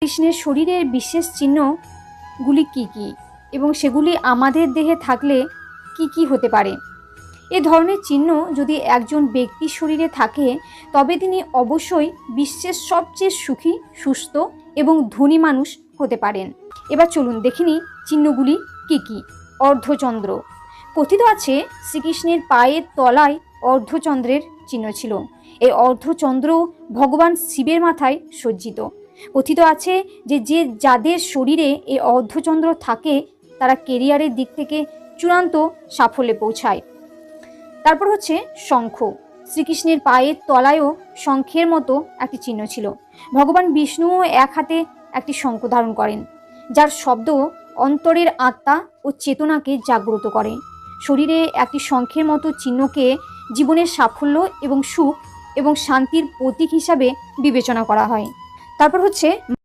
কৃষ্ণের শরীরের বিশেষ চিহ্নগুলি কি কি এবং সেগুলি আমাদের দেহে থাকলে কি কি হতে পারে? এ ধরনের চিহ্ন যদি একজন ব্যক্তির শরীরে থাকে তবে তিনি অবশ্যই বিশ্বের সবচেয়ে সুখী, সুস্থ এবং ধনী মানুষ হতে পারেন। এবার চলুন দেখিনি চিহ্নগুলি কি কি। অর্ধচন্দ্র। কথিত আছে শ্রীকৃষ্ণের পায়ের তলায় অর্ধচন্দ্রের চিহ্ন ছিল। এই অর্ধচন্দ্র ভগবান শিবের মাথায় সজ্জিত। কথিত আছে যে যাদের শরীরে এই অর্ধচন্দ্র থাকে তারা কেরিয়ারের দিক থেকে চূড়ান্ত সাফল্যে পৌঁছায়। তারপর হচ্ছে শঙ্খ। শ্রীকৃষ্ণের পায়ের তলায়ও শঙ্খের মতো একটি চিহ্ন ছিল। ভগবান বিষ্ণুও এক হাতে একটি শঙ্খ ধারণ করেন, যার শব্দ অন্তরের আত্মা ও চেতনাকে জাগ্রত করে। শরীরে একটি শঙ্খের মতো চিহ্নকে জীবনের সাফল্য এবং সুখ এবং শান্তির প্রতীক হিসাবে বিবেচনা করা হয়। তারপর হচ্ছে